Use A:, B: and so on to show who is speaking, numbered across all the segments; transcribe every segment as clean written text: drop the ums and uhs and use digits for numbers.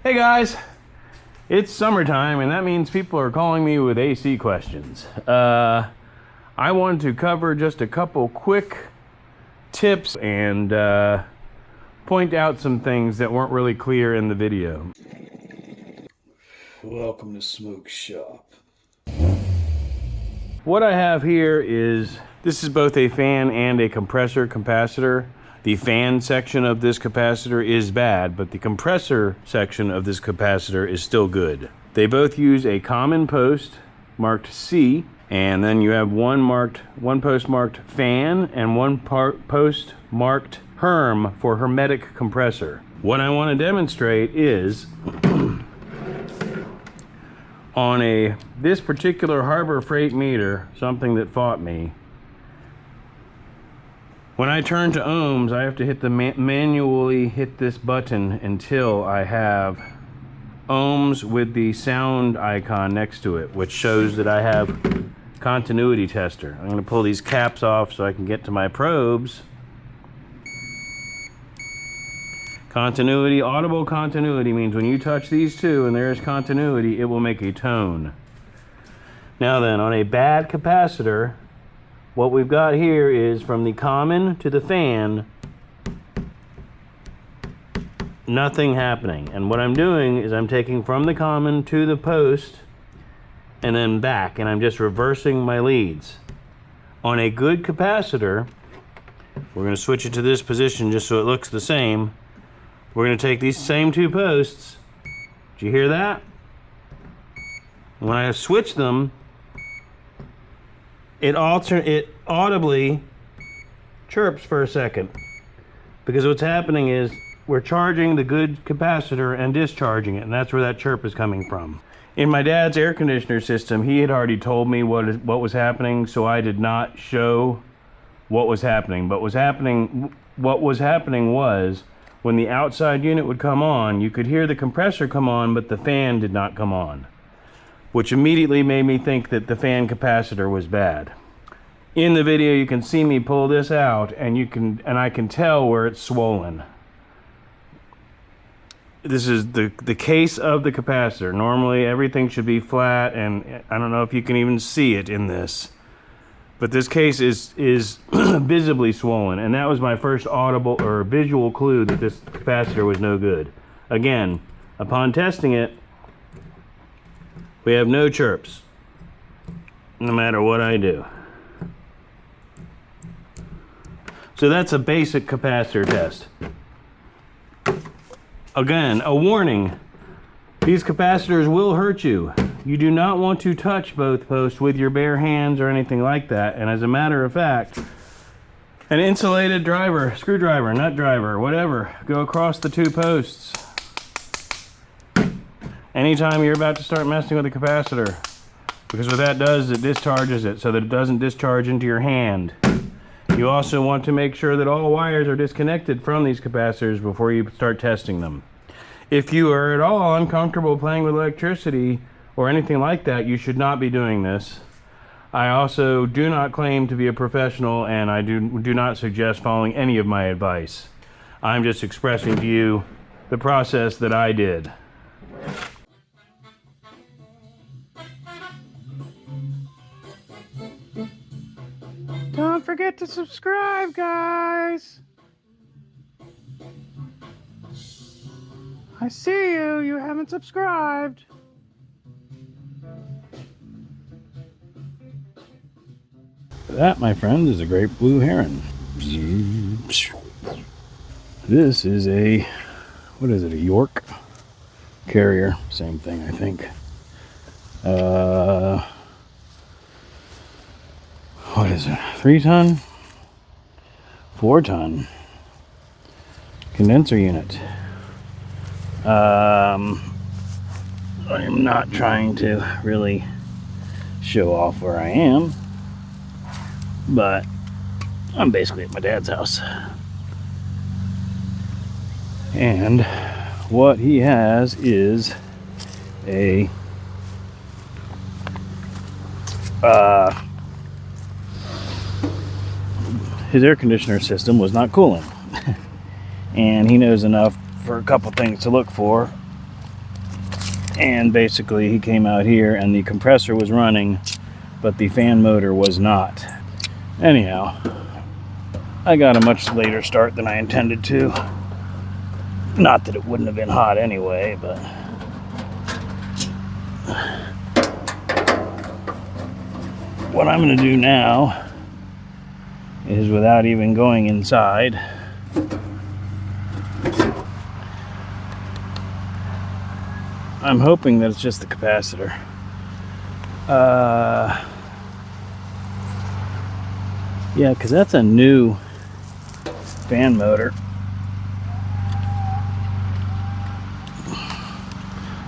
A: Hey guys, it's summertime and that means people are calling me with AC questions. I wanted to cover just a couple quick tips and point out some things that weren't really clear in the video.
B: Welcome to Smoke Shop.
A: What I have here is, this is both a fan and a compressor capacitor. The fan section of this capacitor is bad, but the compressor section of this capacitor is still good. They both use a common post marked C, and then you have one post marked fan and one post marked Herm for hermetic compressor. What I want to demonstrate is on this particular Harbor Freight meter, something that fought me. When I turn to ohms, I have to manually hit this button until I have ohms with the sound icon next to it, which shows that I have continuity tester. I'm going to pull these caps off so I can get to my probes. Continuity, audible continuity means when you touch these two and there is continuity, it will make a tone. Now then, on a bad capacitor, what we've got here is from the common to the fan, nothing happening. And what I'm doing is I'm taking from the common to the post and then back, and I'm just reversing my leads. On a good capacitor, we're going to switch it to this position just so it looks the same. We're going to take these same two posts. Did you hear that? When I switch them, it audibly chirps for a second, because what's happening is we're charging the good capacitor and discharging it, and that's where that chirp is coming from. In my dad's air conditioner system, he had already told me what was happening, so I did not show what was happening. But what was happening was when the outside unit would come on, you could hear the compressor come on, but the fan did not come on, which immediately made me think that the fan capacitor was bad. In the video, you can see me pull this out, and I can tell where it's swollen. This is the case of the capacitor. Normally, everything should be flat, and I don't know if you can even see it in this, but this case is visibly swollen, and that was my first audible or visual clue that this capacitor was no good. Again, upon testing it, we have no chirps, no matter what I do. So that's a basic capacitor test. Again, a warning, these capacitors will hurt you. You do not want to touch both posts with your bare hands or anything like that. And as a matter of fact, an insulated screwdriver, nut driver, whatever, go across the two posts anytime you're about to start messing with the capacitor, because what that does is it discharges it so that it doesn't discharge into your hand. You also want to make sure that all wires are disconnected from these capacitors before you start testing them. If you are at all uncomfortable playing with electricity or anything like that, you should not be doing this. I also do not claim to be a professional, and I do not suggest following any of my advice. I'm just expressing to you the process that I did. Don't forget to subscribe, guys. I see you. You haven't subscribed. That, my friend, is a great blue heron. This is a York carrier. Same thing, I think. What is it? 3 ton? 4 ton condenser unit. I'm not trying to really show off where I am, but I'm basically at my dad's house. And what he has is a his air conditioner system was not cooling. And he knows enough for a couple things to look for. And basically he came out here and the compressor was running, but the fan motor was not. Anyhow, I got a much later start than I intended to. Not that it wouldn't have been hot anyway, but what I'm going to do now is, without even going inside, I'm hoping that it's just the capacitor. Yeah, because that's a new fan motor.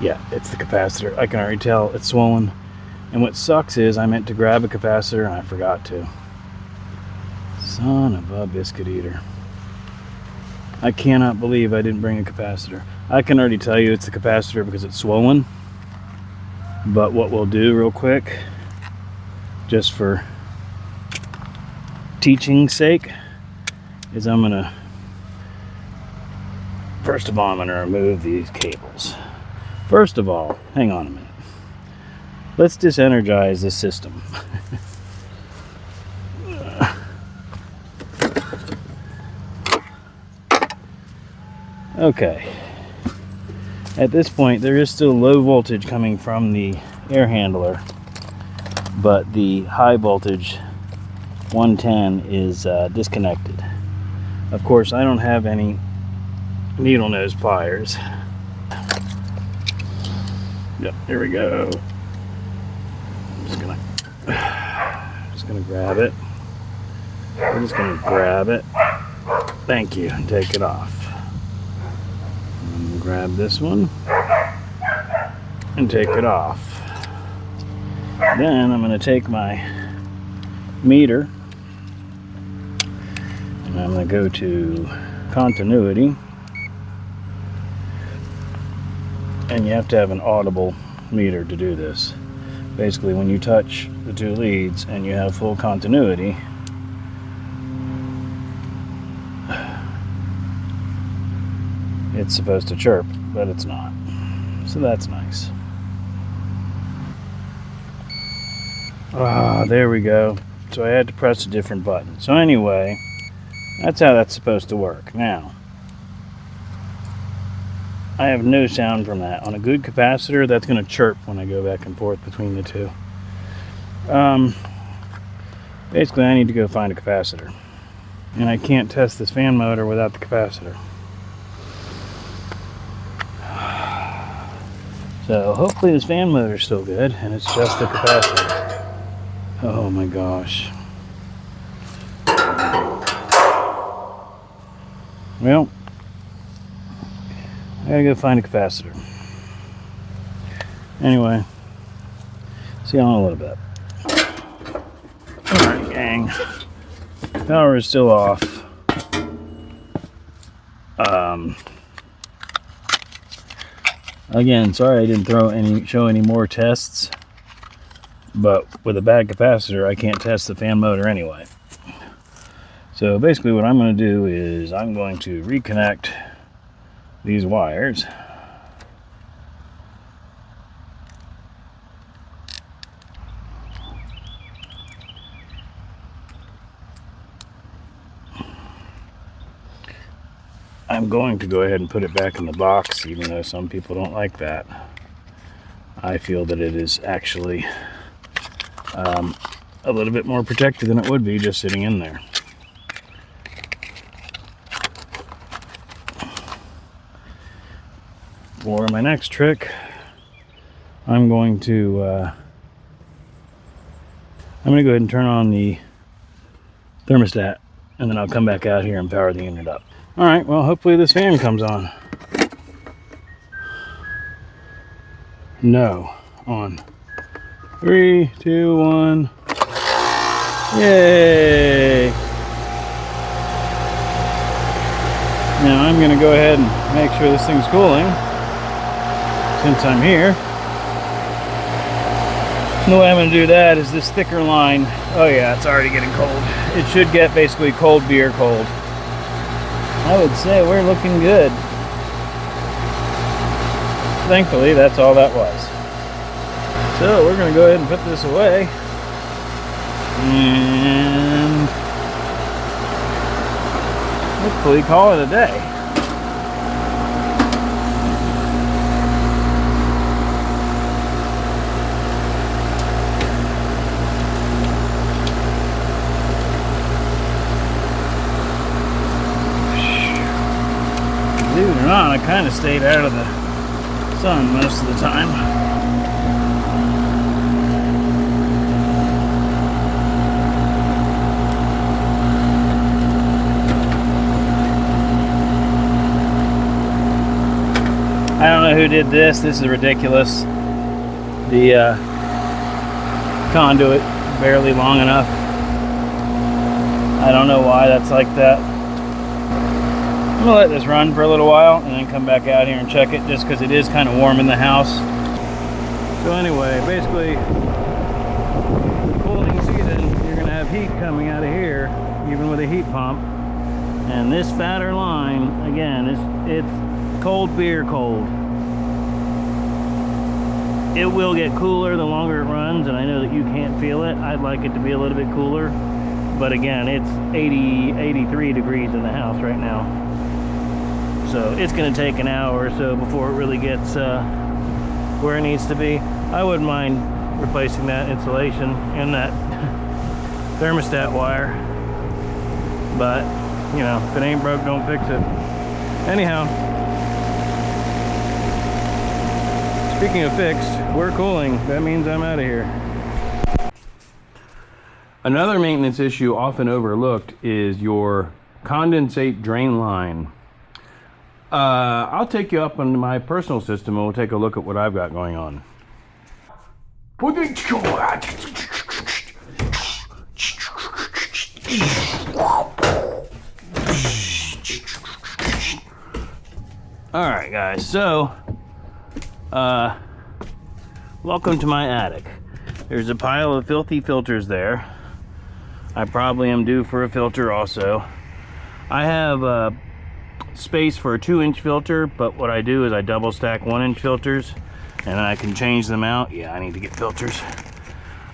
A: Yeah, it's the capacitor. I can already tell it's swollen. And what sucks is I meant to grab a capacitor and I forgot to. Son of a biscuit eater. I cannot believe I didn't bring a capacitor. I can already tell you it's the capacitor because it's swollen. But what we'll do real quick, just for teaching's sake, is I'm gonna, first of all, I'm gonna remove these cables. First of all, hang on a minute. Let's disenergize this system. Okay. At this point, there is still low voltage coming from the air handler, but the high voltage 110 is disconnected. Of course, I don't have any needle nose pliers. Yep, there we go. Just gonna grab it. We're just gonna grab it. Thank you, and take it off. And grab this one and take it off. Then I'm gonna take my meter and I'm gonna go to continuity. And you have to have an audible meter to do this. Basically, when you touch the two leads and you have full continuity, it's supposed to chirp, but it's not. So that's nice. Ah, there we go. So I had to press a different button. So anyway, that's how that's supposed to work. Now, I have no sound from that. On a good capacitor, that's going to chirp when I go back and forth between the two. Basically, I need to go find a capacitor. And I can't test this fan motor without the capacitor. So hopefully this fan motor is still good, and it's just the capacitor. Oh my gosh. Well, I gotta go find a capacitor. Anyway, see you in a little bit. Alright, gang. Power is still off. Again, sorry I didn't show any more tests, but with a bad capacitor, I can't test the fan motor anyway. So basically what I'm going to do is I'm going to reconnect these wires. I'm going to go ahead and put it back in the box, even though some people don't like that. I feel that it is actually a little bit more protected than it would be just sitting in there. For my next trick, I'm going to go ahead and turn on the thermostat, and then I'll come back out here and power the unit up. All right, well, hopefully this fan comes on. No, on. 3, 2, 1. Yay! Now I'm gonna go ahead and make sure this thing's cooling, since I'm here. And the way I'm going to do that is this thicker line. Oh yeah, it's already getting cold. It should get basically cold beer cold. I would say we're looking good. thankfully, that's all that was. So we're going to go ahead and put this away. And hopefully call it a day. Believe it or not, I kind of stayed out of the sun most of the time. I don't know who did this. This is ridiculous. The conduit barely long enough. I don't know why that's like that. I'm gonna let this run for a little while and then come back out here and check it, just because it is kind of warm in the house. So anyway, basically, the cooling season, you're gonna have heat coming out of here, even with a heat pump. And this fatter line, again, it's cold beer cold. It will get cooler the longer it runs, and I know that you can't feel it. I'd like it to be a little bit cooler, but again, it's 83 degrees in the house right now. So it's going to take an hour or so before it really gets where it needs to be. I wouldn't mind replacing that insulation and that thermostat wire, but you know, if it ain't broke, don't fix it. Anyhow, speaking of fixed, we're cooling. That means I'm out of here. Another maintenance issue often overlooked is your condensate drain line. I'll take you up on my personal system and we'll take a look at what I've got going on. Alright guys, so welcome to my attic. There's a pile of filthy filters there. I probably am due for a filter also. I have space for a 2-inch filter, but what I do is I double stack 1-inch filters and I can change them out. Yeah, I need to get filters.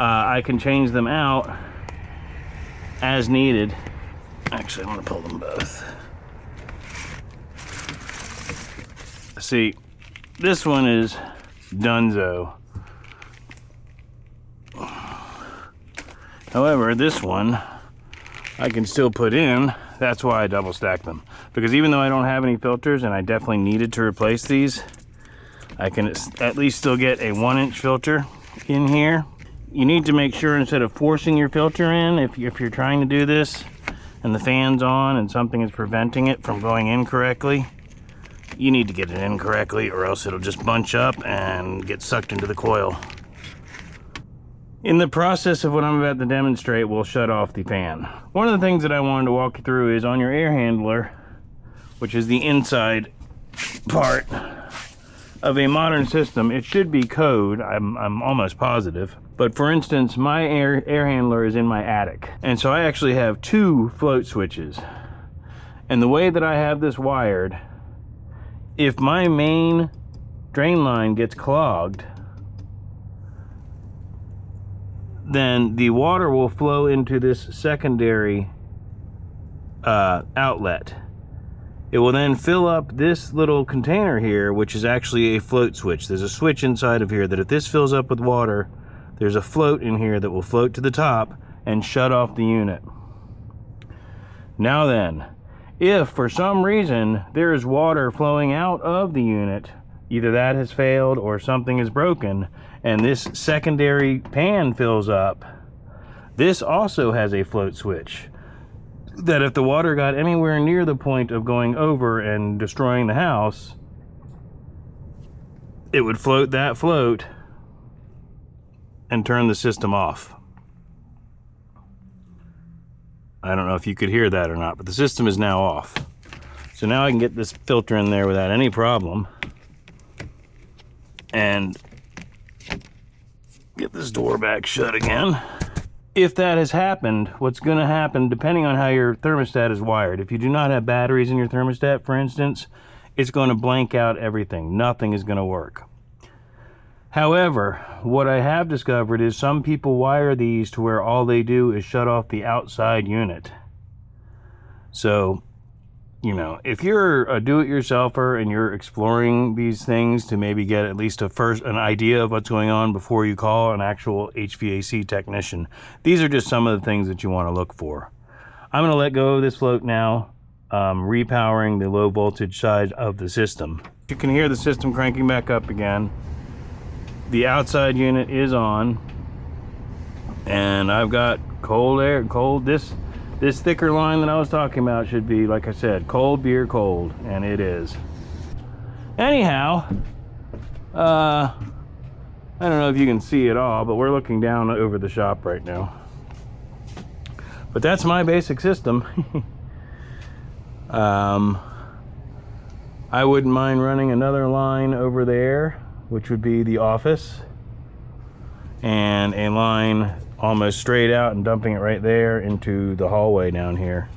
A: I can change them out as needed. Actually, I'm gonna pull them both. See, this one is Dunzo. However, this one I can still put in. That's why I double stack them, because even though I don't have any filters and I definitely needed to replace these, I can at least still get a 1-inch filter in here. You need to make sure, instead of forcing your filter in, if you're trying to do this and the fan's on and something is preventing it from going in correctly, you need to get it in correctly, or else it'll just bunch up and get sucked into the coil. In the process of what I'm about to demonstrate, we'll shut off the fan. One of the things that I wanted to walk you through is on your air handler, which is the inside part of a modern system. It should be code, I'm almost positive. But for instance, my air handler is in my attic. And so I actually have 2 float switches. And the way that I have this wired, if my main drain line gets clogged, then the water will flow into this secondary outlet. It will then fill up this little container here, which is actually a float switch. There's a switch inside of here that if this fills up with water, there's a float in here that will float to the top and shut off the unit. Now then, if for some reason there is water flowing out of the unit, either that has failed or something is broken, and this secondary pan fills up, this also has a float switch that if the water got anywhere near the point of going over and destroying the house, it would float that float and turn the system off. I don't know if you could hear that or not, but the system is now off. So now I can get this filter in there without any problem and get this door back shut again. If that has happened, what's going to happen, depending on how your thermostat is wired, if you do not have batteries in your thermostat, for instance, it's going to blank out everything. Nothing is going to work. However, what I have discovered is some people wire these to where all they do is shut off the outside unit. So, you know, if you're a do-it-yourselfer and you're exploring these things to maybe get at least an idea of what's going on before you call an actual HVAC technician, these are just some of the things that you want to look for. I'm going to let go of this float now, repowering the low voltage side of the system. You can hear the system cranking back up again. The outside unit is on, and I've got cold air, this thicker line that I was talking about should be, like I said, cold beer cold, and it is. Anyhow, I don't know if you can see it all, but we're looking down over the shop right now. But that's my basic system. I wouldn't mind running another line over there, which would be the office, and a line almost straight out and dumping it right there into the hallway down here.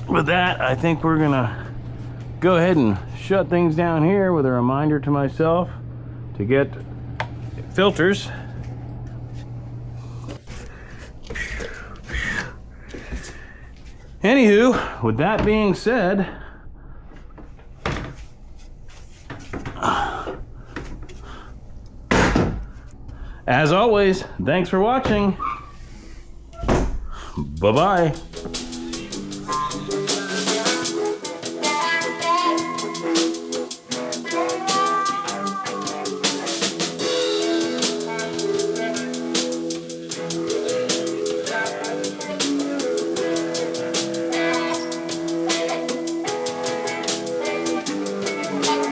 A: With that, I think we're gonna go ahead and shut things down here with a reminder to myself to get filters. Anywho, with that being said, as always, thanks for watching. Bye-bye.